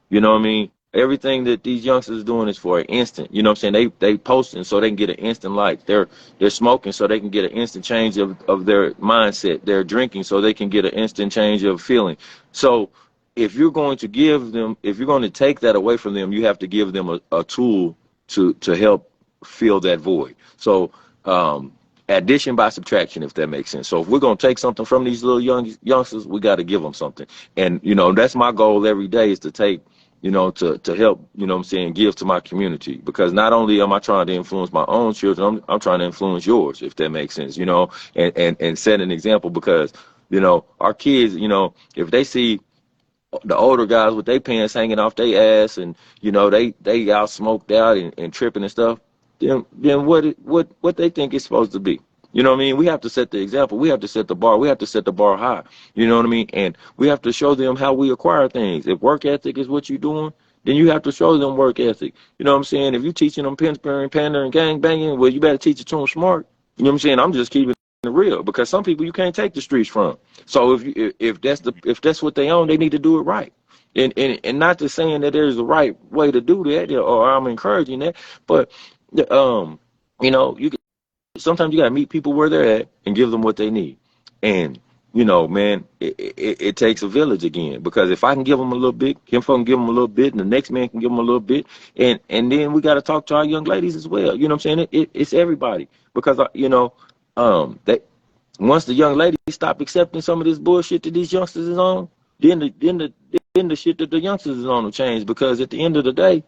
You know what I mean? Everything that these youngsters are doing is for an instant. You know what I'm saying? They posting so they can get an instant like. They're smoking so they can get an instant change of their mindset. They're drinking so they can get an instant change of feeling. So if you're going to take that away from them, you have to give them a tool to help fill that void. So addition by subtraction, if that makes sense. So if we're going to take something from these little youngsters, we got to give them something. And that's my goal every day, is to take, to help, what I'm saying, give to my community. Because not only am I trying to influence my own children, I'm trying to influence yours, if that makes sense, and set an example. Because, our kids, if they see the older guys with their pants hanging off their ass and, they out smoked out and tripping and stuff, then what they think it's supposed to be. You know what I mean? We have to set the example. We have to set the bar. We have to set the bar high. You know what I mean? And we have to show them how we acquire things. If work ethic is what you're doing, then you have to show them work ethic. You know what I'm saying? If you're teaching them pin-sparing, pandering, gang banging, well, you better teach it to them smart. You know what I'm saying? I'm just keeping it real, because some people you can't take the streets from. So if that's what they own, they need to do it right. And not just saying that there's a right way to do that, or I'm encouraging that, but you sometimes you gotta meet people where they're at and give them what they need. And man, it takes a village again. Because if I can give them a little bit, him can give them a little bit, and the next man can give them a little bit, and then we got to talk to our young ladies as well. You know what I'm saying? It's everybody. Because that once the young ladies stop accepting some of this bullshit that these youngsters is on, then the shit that the youngsters is on will change. Because at the end of the day,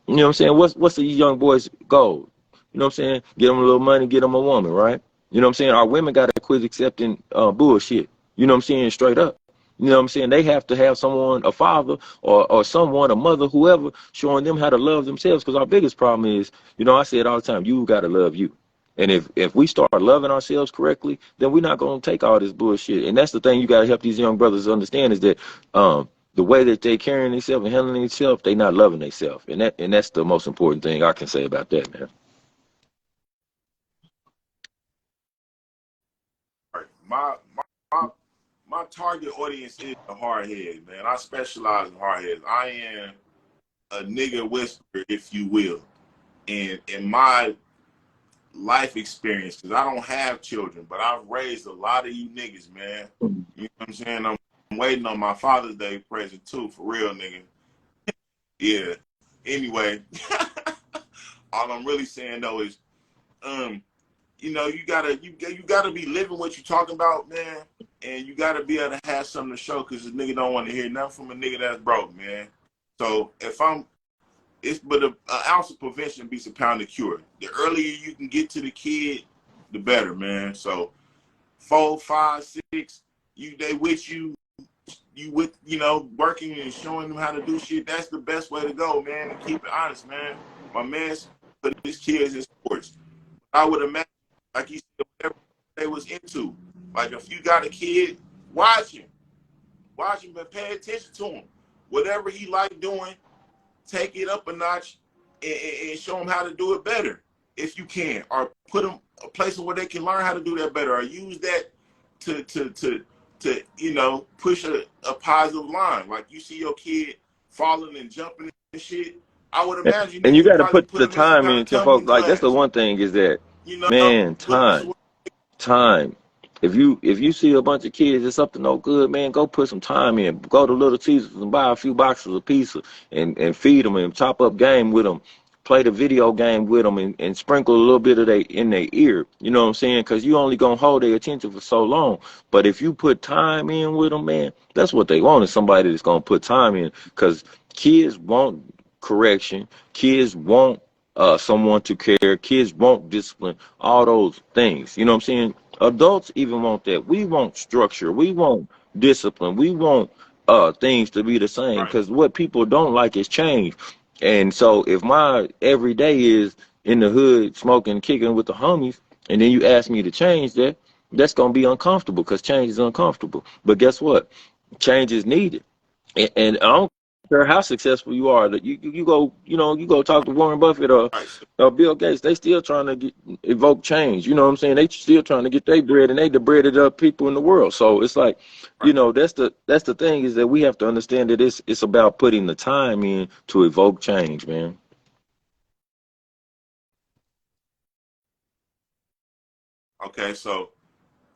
you know what I'm saying, what's these young boys' goal? You know what I'm saying? Get them a little money, get them a woman, right? You know what I'm saying? Our women got to quit accepting bullshit. You know what I'm saying? Straight up. You know what I'm saying? They have to have someone, a father or someone, a mother, whoever, showing them how to love themselves. Because our biggest problem is, I say it all the time, you got to love you. And if we start loving ourselves correctly, then we're not going to take all this bullshit. And that's the thing you got to help these young brothers understand, is that the way that they carrying themselves and handling themselves, they not loving themselves. And that's the most important thing I can say about that, man. My target audience is the hardhead, man. I specialize in hardheads. I am a nigga whisperer, if you will. And in my life experience, because I don't have children, but I've raised a lot of you niggas, man. You know what I'm saying? I'm waiting on my Father's Day present too, for real, nigga. Yeah. Anyway, all I'm really saying though is, you gotta be living what you're talking about, man. And you gotta be able to have something to show, because the nigga don't want to hear nothing from a nigga that's broke, man. So but an ounce of prevention beats a pound of cure. The earlier you can get to the kid, the better, man. So 4, 5, 6, they with you with, working and showing them how to do shit. That's the best way to go, man. And keep it honest, man. My man's put his kids in sports. I would imagine, like you said, whatever they was into. Like if you got a kid, watch him, but pay attention to him. Whatever he like doing, take it up a notch and show him how to do it better if you can, or put them a place where they can learn how to do that better, or use that to push a positive line. Like you see your kid falling and jumping and shit, I would imagine And you you got to probably put put the them in some time kind in, of to folks. tumbling Like that's the class. one thing, is that, man, Put them some time. If you see a bunch of kids that's up to no good, man, go put some time in. Go to Little Caesars and buy a few boxes of pizza and feed them and chop up game with them. Play the video game with them and sprinkle a little bit of in their ear. You know what I'm saying? Because you only going to hold their attention for so long. But if you put time in with them, man, that's what they want, is somebody that's going to put time in. Because kids want correction. Kids want someone to care. Kids want discipline. All those things. You know what I'm saying? Adults even want that. We want structure. We want discipline. We want things to be the same, right. because what people don't like is change. And so if my everyday is in the hood smoking, kicking with the homies, and then you ask me to change that, that's going to be uncomfortable because change is uncomfortable. But guess what? Change is needed. And I don't care how successful you are, that you go, you go talk to Warren Buffett Right. So, or Bill Gates, they still trying to evoke change. You know what I'm saying? They still trying to get their bread, and they the breaded up people in the world. So it's like, right. that's the thing, is that we have to understand that it's about putting the time in to evoke change, man. Okay. So,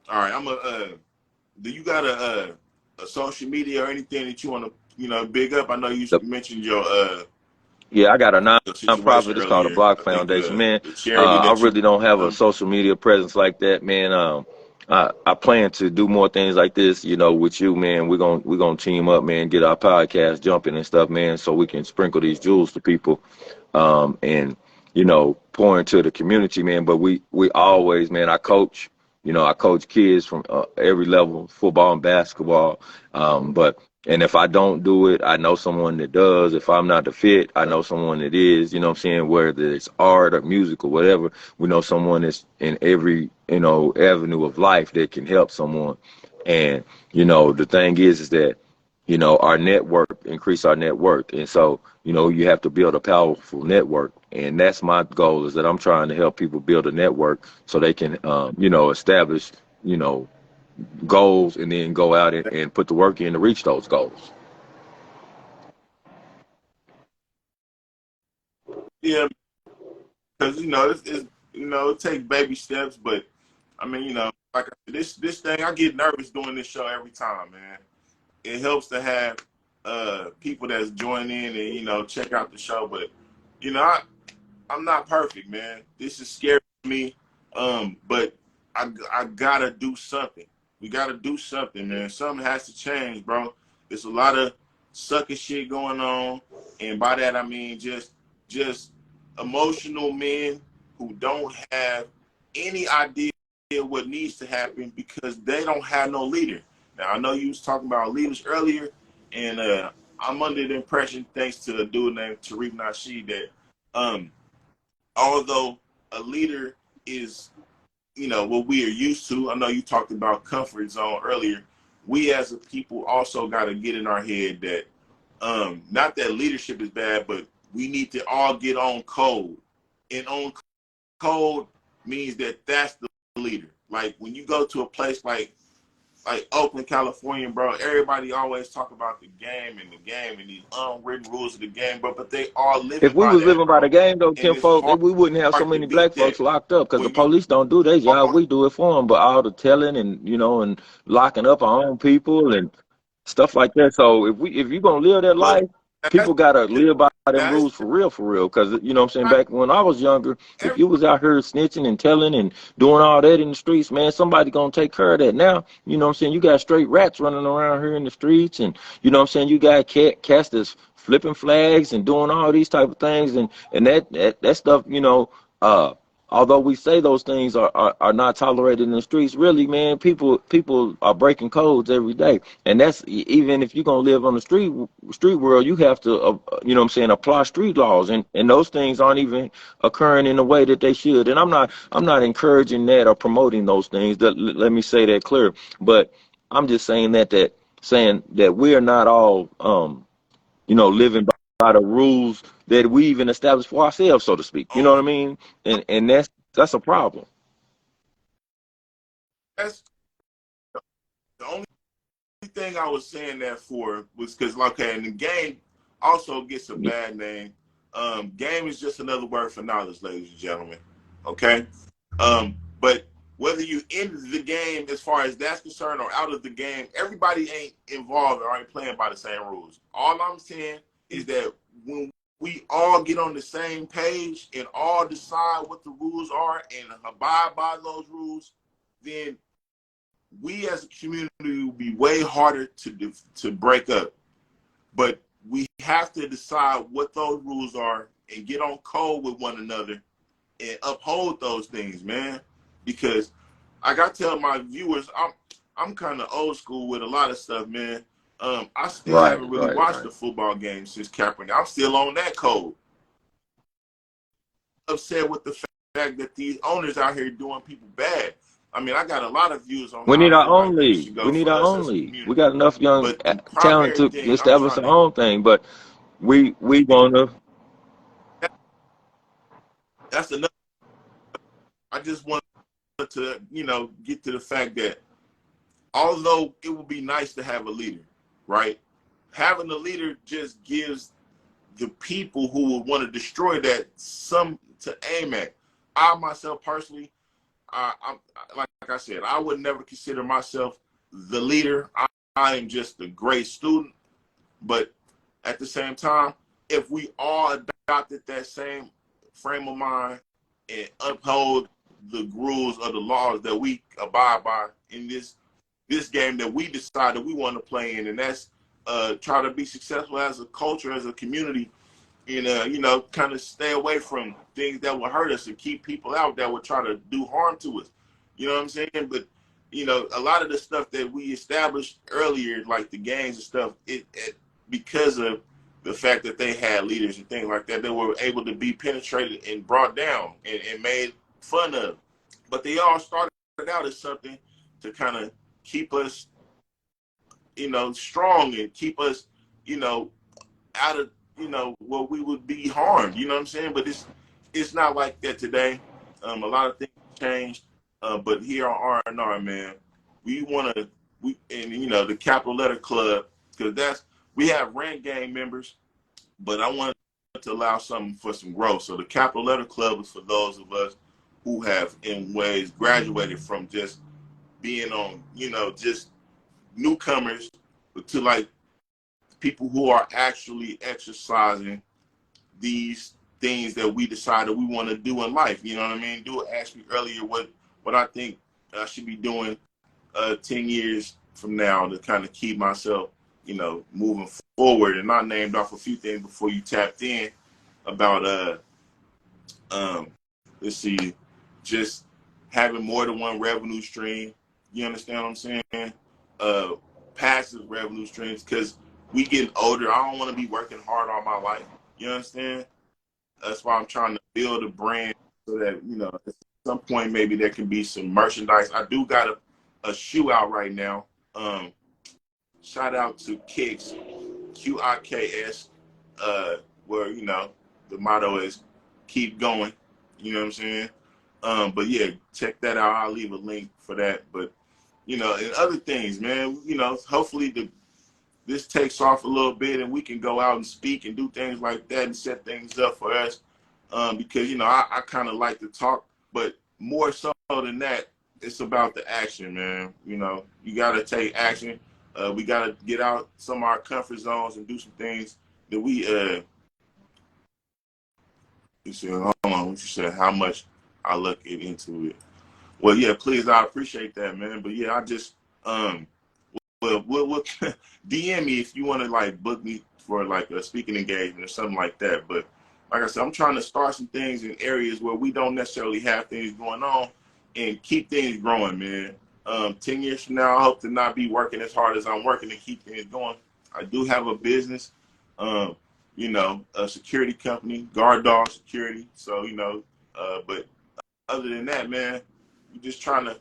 all right. I'm a. Do you got a social media or anything that you want to big up? I know you The- mentioned your yeah, I got a situation nonprofit. It's called the earlier. Block I think Foundation, man. the charity I that you really don't have a um social media presence like that, man. I plan to do more things like this, with you, man. We're gonna team up, man, get our podcast jumping and stuff, man, so we can sprinkle these jewels to people, and pour into the community, man. But we always, man. I coach kids from every level, football and basketball. But and if I don't do it, I know someone that does. If I'm not the fit, I know someone that is. You know what I'm saying? Whether it's art or music or whatever, we know someone that's in every avenue of life that can help someone. And the thing is that our network, increase our network. And so, you have to build a powerful network. And that's my goal, is that I'm trying to help people build a network so they can, establish, you know, goals, and then go out and put the work in to reach those goals. yeah, because it's it takes baby steps, but I mean like I said, this thing, I get nervous doing this show every time, man. It helps to have people that's join in and check out the show, but I'm not perfect, man. This is scary for me. But I gotta do something. We gotta do something, man. Something has to change, bro. There's a lot of sucker shit going on, and by that I mean just emotional men who don't have any idea what needs to happen because they don't have no leader. Now I know you was talking about leaders earlier, and I'm under the impression, thanks to a dude named Tariq Nasheed, that um although a leader is, what we are used to. I know you talked about comfort zone earlier. We as a people also got to get in our head that, not that leadership is bad, but we need to all get on code. And on code means that that's the leader. Like when you go to a place like Oakland, California, bro, everybody always talk about the game and these unwritten rules of the game, but they all If living we by was that, living by bro. the game, though, And Kim it's folk, we wouldn't have so hard to many beat black that folks locked up, because the when you police don't do their job. are. We do it for them. But all the telling and and locking up our own people and stuff like that. So if you're gonna live that But life, that's people gotta live by them that's rules for real, for real. Because what I'm saying, not back when I was younger, if every, you was out here snitching and telling and doing all that in the streets, man, somebody gonna take care of that. Now, what I'm saying, you got straight rats running around here in the streets, and what I'm saying, you got cats that's flipping flags and doing all these type of things, and that stuff, uh although we say those things are not tolerated in the streets, really, man, people are breaking codes every day. And that's even if you're gonna live on the street world, you have to what I'm saying, apply street laws, and those things aren't even occurring in the way that they should. And I'm not encouraging that or promoting those things. Let me say that clear. But I'm just saying that we are not all living by the rules that we even established for ourselves, so to speak. You know what I only mean? And that's a problem. that's the only thing I was saying that for was because, okay, and the game also gets a bad name. Game is just another word for knowledge, ladies and gentlemen. Okay. But whether you in the game as far as that's concerned or out of the game, everybody ain't involved or ain't playing by the same rules. All I'm saying is that when we all get on the same page and all decide what the rules are and abide by those rules, then we as a community will be way harder to break up. But we have to decide what those rules are and get on code with one another and uphold those things, man. Because I got to tell my viewers, I'm kind of old school with a lot of stuff, man. I still Right, haven't really right, watched right. the football game since Kaepernick. I'm still on that code. Upset with the fact that these owners out here doing people bad. I mean, I got a lot of views on We how I need our feel own like things league. should We go need for our us own as a league. We community. got enough young But the talent primary to thing I'm establish trying our to own thing. But we gonna that's another. I just want to get to the fact that although it would be nice to have a leader, right? Having a leader just gives the people who would want to destroy that some to aim at. I myself personally, I'm like I said, I would never consider myself the leader. I am just a great student, but at the same time, if we all adopted that same frame of mind and uphold the rules or the laws that we abide by in this game that we decided we want to play in, and that's try to be successful as a culture, as a community, and kind of stay away from things that will hurt us and keep people out that would try to do harm to us. You know what I'm saying? But a lot of the stuff that we established earlier, like the gangs and stuff, it because of the fact that they had leaders and things like that, they were able to be penetrated and brought down and made fun of. But they all started out as something to kind of keep us, strong and keep us, out of, where we would be harmed. You know what I'm saying? But it's not like that today. A lot of things changed. But here on R&R, man, we want to, the capital letter club, because we have rent gang members, but I want to allow something for some growth. So the capital letter club is for those of us who have in ways graduated from just being on, just newcomers to like people who are actually exercising these things that we decided we want to do in life. You know what I mean? Do ask me earlier what I think I should be doing 10 years from now to kind of keep myself, moving forward. And I named off a few things before you tapped in about let's see, just having more than one revenue stream. You understand what I'm saying? Uh, Passive revenue streams, because we getting older. I don't want to be working hard all my life. You understand? That's why I'm trying to build a brand so that at some point maybe there can be some merchandise. I do got a shoe out right now. Shout out to Kicks, QIKS, where the motto is keep going. You know what I'm saying? But yeah, check that out. I'll leave a link for that. But and other things, man. Hopefully this takes off a little bit and we can go out and speak and do things like that and set things up for us. Because I kind of like to talk, but more so than that, it's about the action, man. You got to take action. We got to get out some of our comfort zones and do some things that you said, hold on, what you said, how much I look into it. Well, yeah, please, I appreciate that, man. But yeah, I just, well, we'll DM me if you want to like book me for like a speaking engagement or something like that. But like I said, I'm trying to start some things in areas where we don't necessarily have things going on and keep things growing, man. 10 years from now, I hope to not be working as hard as I'm working to keep things going. I do have a business, a security company, Guard Dog Security. So, but other than that, man, we're just trying to,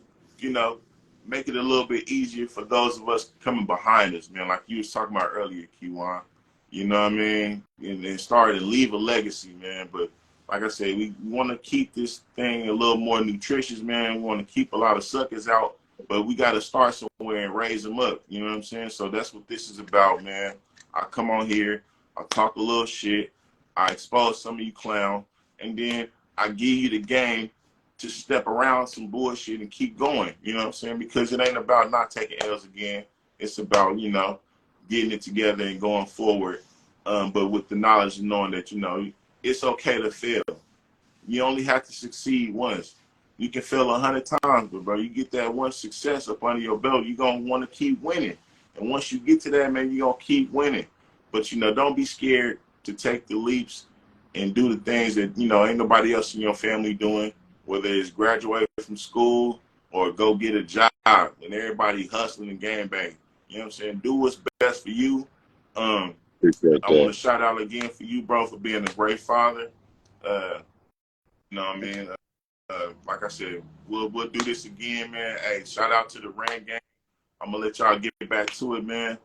make it a little bit easier for those of us coming behind us, man. Like you was talking about earlier, Kiwan. You know what I mean? And start to leave a legacy, man. But like I said, we want to keep this thing a little more nutritious, man. We want to keep a lot of suckers out, but we got to start somewhere and raise them up. You know what I'm saying? So that's what this is about, man. I come on here, I talk a little shit, I expose some of you clown, and then I give you the game to step around some bullshit and keep going. You know what I'm saying? Because it ain't about not taking L's again. It's about, getting it together and going forward. But with the knowledge of knowing that, it's okay to fail. You only have to succeed once. You can fail 100 times, but bro, you get that one success up under your belt, you're going to want to keep winning. And once you get to that, man, you're going to keep winning. But, don't be scared to take the leaps and do the things that, ain't nobody else in your family doing, whether it's graduate from school or go get a job and everybody hustling and gang bang. You know what I'm saying? Do what's best for you. appreciate I want that. to shout out again for you, bro, for being a great father. You know what I mean? like I said, we'll do this again, man. Hey, shout out to the Rand Gang. I'm gonna let y'all get back to it, man.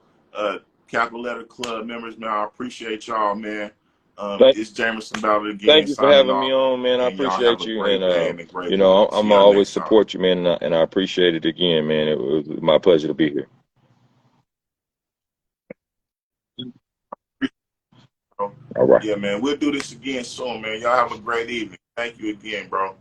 Capital Letter Club members, man, I appreciate y'all, man. Thank, It's Jamerson Ballard again, thank you for signing having me off. on, man. I And y'all have appreciate a you, great and day and a great you week. know, See I'm y'all always next time. support you, man, and I appreciate it again, man. It was my pleasure to be here. All right. Yeah, man, we'll do this again soon, man. Y'all have a great evening. Thank you again, bro.